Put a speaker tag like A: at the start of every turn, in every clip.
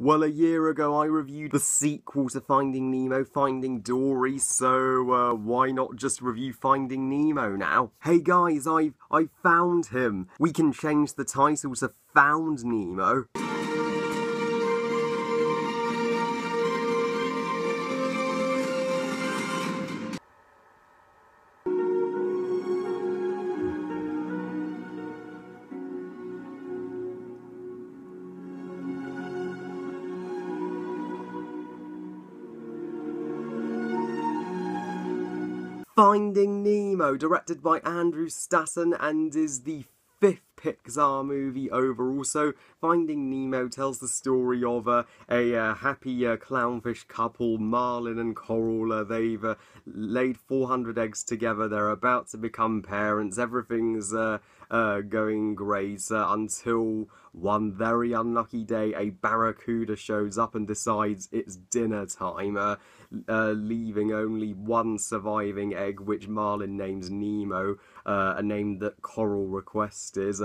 A: Well, a year ago I reviewed the sequel to Finding Nemo, Finding Dory, so why not just review Finding Nemo now? Hey guys, I've found him. We can change the title to Found Nemo. Finding Nemo, directed by Andrew Stanton, and is the 5th Pixar movie overall. So Finding Nemo tells the story of a happy clownfish couple, Marlin and Coral. They've laid 400 eggs together. They're about to become parents. Everything's going great until one very unlucky day a barracuda shows up and decides it's dinner time, leaving only one surviving egg, which Marlin names Nemo, a name that Coral requested.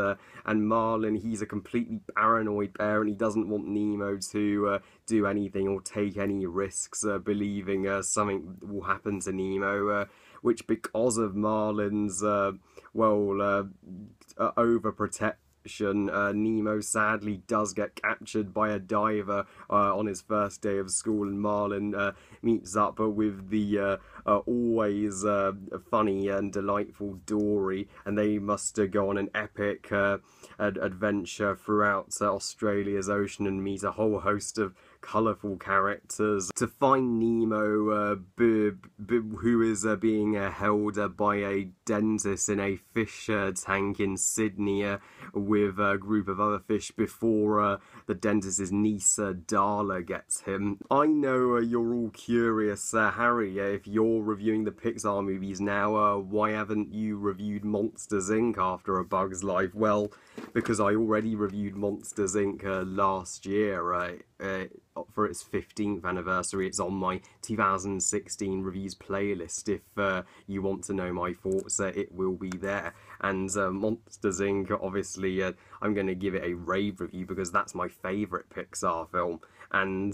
A: And Marlin, he's a completely paranoid parent. He doesn't want Nemo to do anything or take any risks, believing something will happen to Nemo, which, because of Marlin's overprotection, Nemo sadly does get captured by a diver on his first day of school, and Marlin meets up with the always funny and delightful Dory, and they must go on an epic adventure throughout Australia's ocean and meet a whole host of colourful characters to find Nemo, who is being held by a dentist in a fish tank in Sydney with a group of other fish before the dentist's niece Darla gets him. I know you're all curious, Harry, if you're reviewing the Pixar movies now, why haven't you reviewed Monsters Inc. after A Bug's Life? Well, because I already reviewed Monsters Inc. Last year, for its 15th anniversary. It's on my 2016 reviews playlist. If you want to know my thoughts, it will be there. And Monsters Inc., obviously, I'm going to give it a rave review because that's my favourite Pixar film. And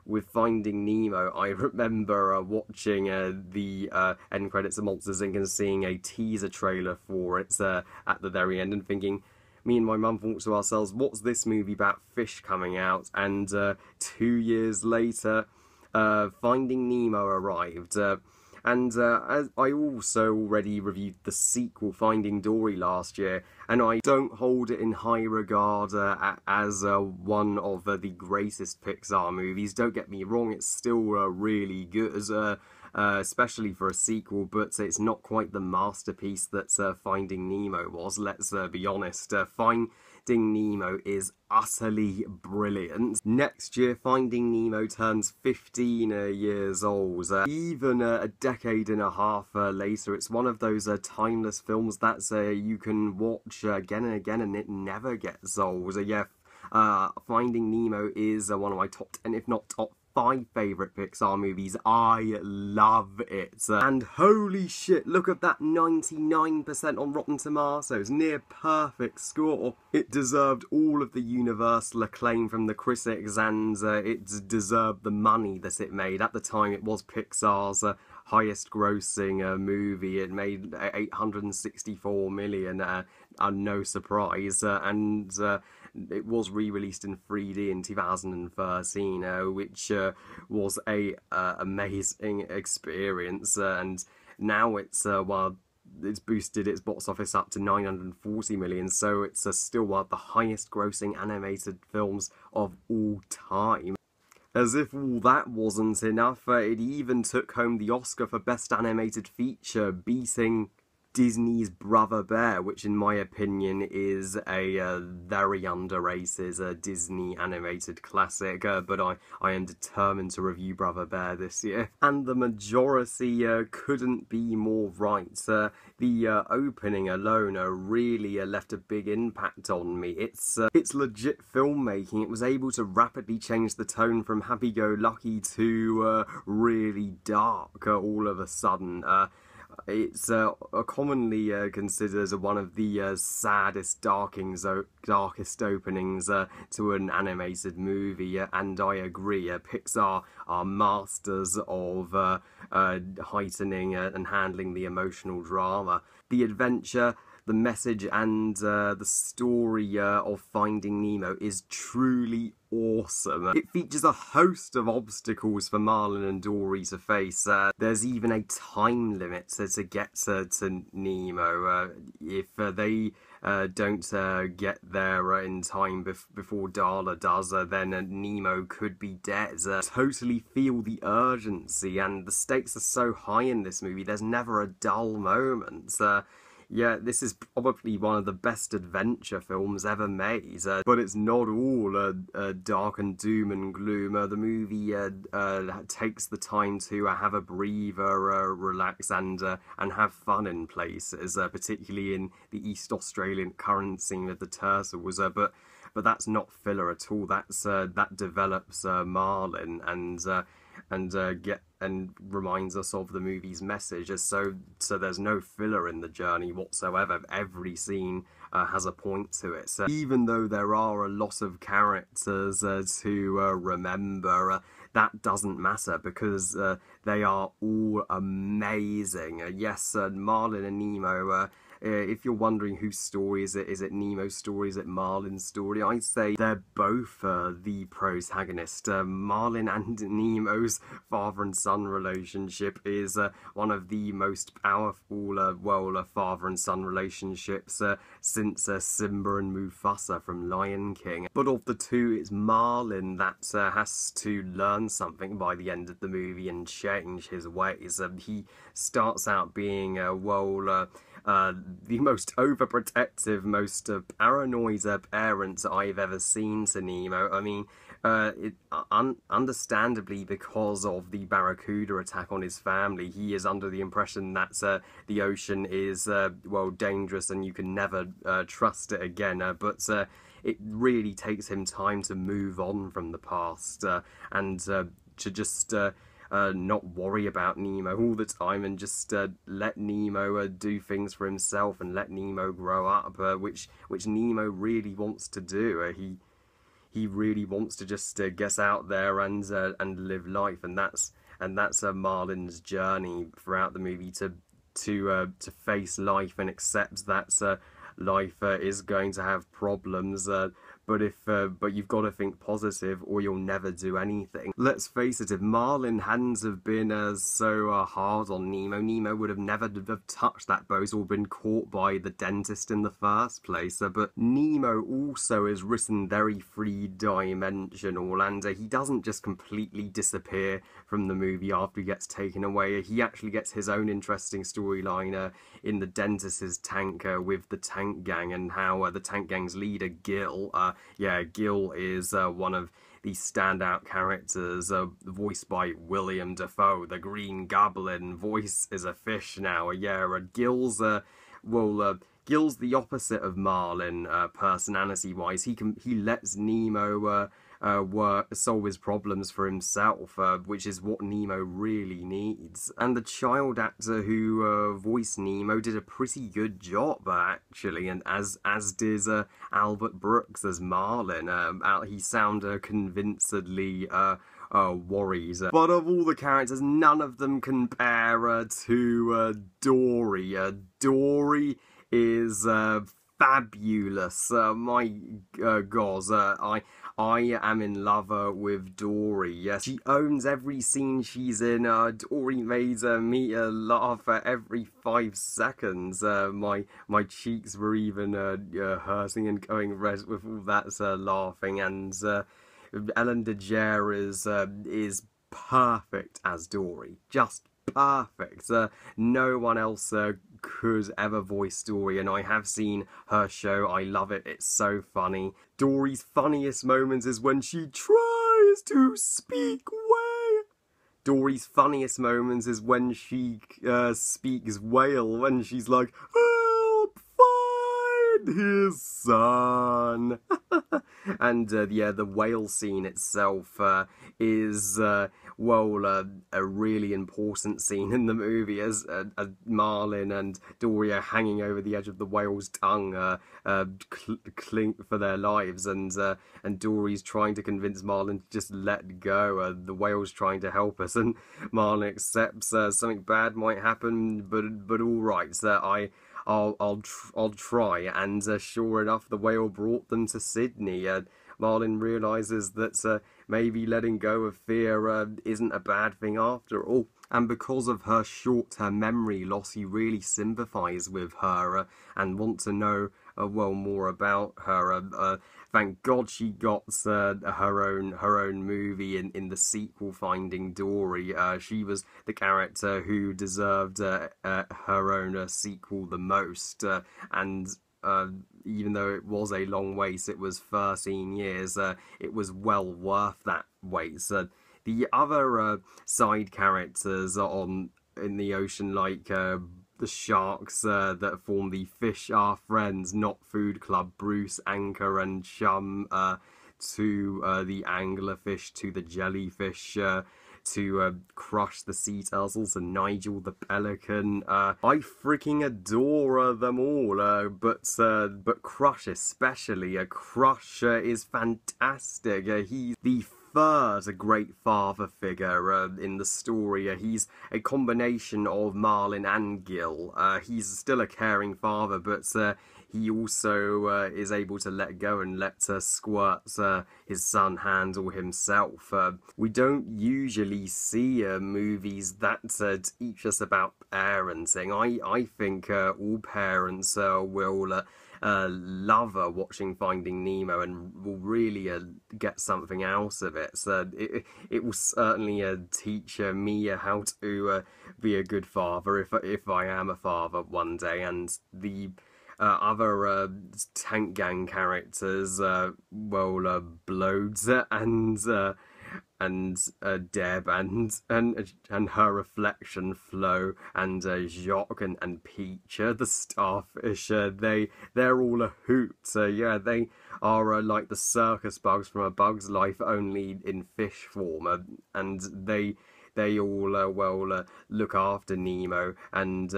A: with Finding Nemo, I remember watching the end credits of Monsters Inc. and seeing a teaser trailer for it at the very end and thinking, me and my mum thought to ourselves, what's this movie about fish coming out? And 2 years later, Finding Nemo arrived. And as I also already reviewed the sequel, Finding Dory, last year, and I don't hold it in high regard as one of the greatest Pixar movies. Don't get me wrong, it's still really good, especially for a sequel, but it's not quite the masterpiece that Finding Nemo was, let's be honest. Finding Nemo is utterly brilliant. Next year, Finding Nemo turns 15 years old. Even a decade and a half later, it's one of those timeless films that you can watch again and again and it never gets old. Finding Nemo is one of my top 10, if not top 5 favourite Pixar movies. I love it. And holy shit, look at that 99% on Rotten Tomatoes. Near perfect score. It deserved all of the universal acclaim from the critics, and it deserved the money that it made. At the time, it was Pixar's highest grossing movie. It made 864 million, no surprise, and it was re-released in 3D in 2013, which was a amazing experience, and now it's it's boosted its box office up to 940 million, so it's still one of the highest grossing animated films of all time. As if all that wasn't enough, it even took home the Oscar for Best Animated Feature, beating Disney's Brother Bear, which in my opinion is a very underrated Disney animated classic, but I am determined to review Brother Bear this year. And the majority couldn't be more right. The opening alone really left a big impact on me. It's legit filmmaking. It was able to rapidly change the tone from happy-go-lucky to really dark all of a sudden. It's commonly considered as one of the saddest, darkest openings to an animated movie, and I agree. Pixar are masters of heightening and handling the emotional drama. The adventure, the message, and the story of Finding Nemo is truly awesome. It features a host of obstacles for Marlin and Dory to face. There's even a time limit to get to Nemo. If they don't get there in time before Darla does, then Nemo could be dead. Totally feel the urgency, and the stakes are so high in this movie, there's never a dull moment. Yeah, this is probably one of the best adventure films ever made, but it's not all dark and doom and gloom. The movie takes the time to have a breather, relax, and have fun in places, particularly in the East Australian current scene with the turtles. But that's not filler at all. That develops Marlin and reminds us of the movie's message. So there's no filler in the journey whatsoever. Every scene has a point to it. So even though there are a lot of characters to remember, that doesn't matter because they are all amazing. Yes, Marlin and Nemo. If you're wondering whose story is it Nemo's story, is it Marlin's story? I'd say they're both the protagonist. Marlin and Nemo's father and son relationship is one of the most powerful, father and son relationships since Simba and Mufasa from Lion King. But of the two, it's Marlin that has to learn something by the end of the movie and change his ways. He starts out being the most overprotective, most paranoid parent I've ever seen to Nemo. I mean, understandably, because of the Barracuda attack on his family, he is under the impression that the ocean is, dangerous and you can never trust it again. But it really takes him time to move on from the past and to just not worry about Nemo all the time and just let Nemo do things for himself and let Nemo grow up, which Nemo really wants to do. He really wants to just get out there and live life, and that's Marlin's journey throughout the movie to face life and accept that life is going to have problems. But you've got to think positive or you'll never do anything. Let's face it, if Marlin hadn't have been so hard on Nemo would have never have touched that boat or been caught by the dentist in the first place. But Nemo also is written very three-dimensional, and he doesn't just completely disappear from the movie after he gets taken away. He actually gets his own interesting storyline in the dentist's tank with the tank gang, and how the tank gang's leader, Gil, Gil is one of the standout characters, voiced by William Dafoe, the Green Goblin. Voice is a fish now. Gil's Gil's the opposite of Marlin, personality-wise. He lets Nemo solve his problems for himself, which is what Nemo really needs. And the child actor who voiced Nemo did a pretty good job, actually, and as did Albert Brooks as Marlin. He sounded convincingly worried. But of all the characters, none of them compare to Dory. Dory is fabulous. My God, I am in love with Dory. Yes, she owns every scene she's in. Dory made me laugh every 5 seconds. My cheeks were even hurting and going red with all that laughing. And Ellen DeGeneres is perfect as Dory. Just perfect. No one else could ever voice Dory, and I have seen her show. I love it. It's so funny. Dory's funniest moments is when she tries to speak whale. Dory's funniest moments is when she speaks whale, when she's like, "Help, with his son. And yeah, the whale scene itself is a really important scene in the movie, as Marlin and Dory are hanging over the edge of the whale's tongue, cling for their lives, and Dory's trying to convince Marlin to just let go. The whale's trying to help us, and Marlin accepts something bad might happen, but all right, I'll try. And sure enough, the whale brought them to Sydney. Marlin realizes that maybe letting go of fear isn't a bad thing after all. And because of her short-term memory loss, you really sympathise with her and want to know more about her. Thank God she got her own movie in the sequel, Finding Dory. She was the character who deserved her own sequel the most, and even though it was a long wait, it was 13 years, it was well worth that wait. The other side characters in the ocean, like the sharks that form the Fish Are Friends Not Food Club, Bruce, Anchor and Chum, to the anglerfish, to the jellyfish, to Crush the sea turtles and Nigel the pelican. I freaking adore them all, but Crush especially. Crush is fantastic. He's the third great father figure in the story. He's a combination of Marlin and Gil. He's still a caring father, but he also is able to let go and let Squirt, his son, handle himself. We don't usually see movies that teach us about parenting. I think all parents will love watching Finding Nemo and will really get something out of it. So it will certainly teach me how to be a good father if I am a father one day. And the other Tank Gang characters, Blodes and Deb and her reflection, Flo, and Jacques and Peach, the starfish, they're all a hoot. Yeah, they are like the circus bugs from A Bug's Life, only in fish form, and they all look after Nemo and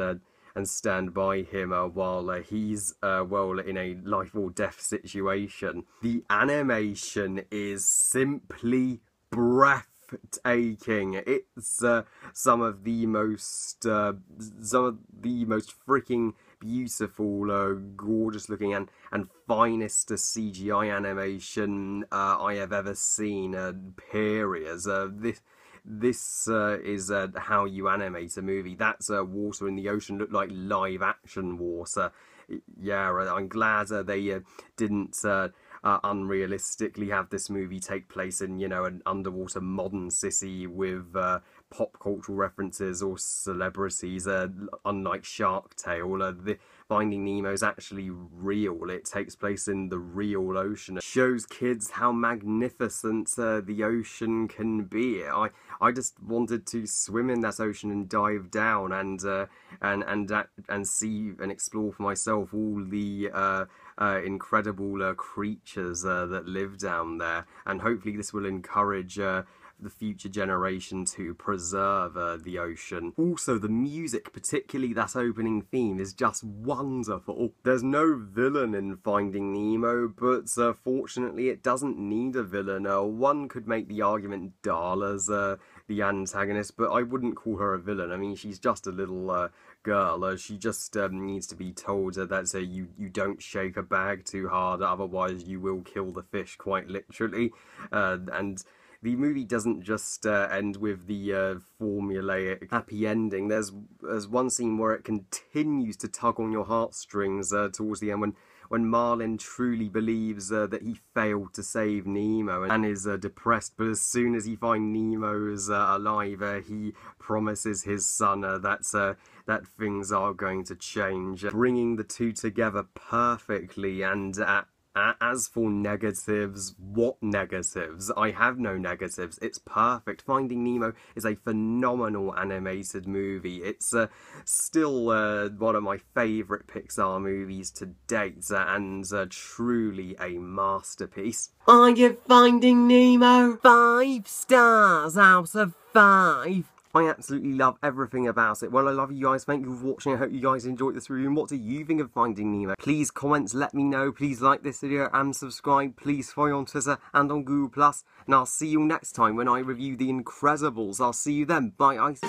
A: stand by him while he's in a life or death situation. The animation is simply breathtaking. It's some of the most freaking beautiful, gorgeous looking and finest CGI animation I have ever seen. Period. This is how you animate a movie. That's water in the ocean looked like live action water. Yeah, I'm glad they didn't unrealistically have this movie take place in, an underwater modern city with pop cultural references or celebrities, unlike Shark Tale. The Finding Nemo is actually real. It takes place in the real ocean. It shows kids how magnificent the ocean can be. I just wanted to swim in that ocean and dive down and see and explore for myself all the incredible creatures that live down there, and hopefully this will encourage the future generation to preserve the ocean. Also, the music, particularly that opening theme, is just wonderful. There's no villain in Finding Nemo, but fortunately it doesn't need a villain. One could make the argument Darla's the antagonist, but I wouldn't call her a villain. I mean, she's just a little girl. She just needs to be told that you don't shake a bag too hard, otherwise you will kill the fish, quite literally. And the movie doesn't just end with the formulaic happy ending. There's one scene where it continues to tug on your heartstrings towards the end, when Marlin truly believes that he failed to save Nemo and is depressed, but as soon as he finds Nemo's alive, he promises his son that things are going to change, bringing the two together perfectly and As for negatives, what negatives? I have no negatives. It's perfect. Finding Nemo is a phenomenal animated movie. It's still one of my favourite Pixar movies to date, and truly a masterpiece. I give Finding Nemo 5 stars out of 5. I absolutely love everything about it. Well, I love you guys. Thank you for watching. I hope you guys enjoyed this review. And what do you think of Finding Nemo? Please comment, let me know. Please like this video and subscribe. Please follow me on Twitter and on Google+. And I'll see you next time when I review The Incredibles. I'll see you then. Bye, guys.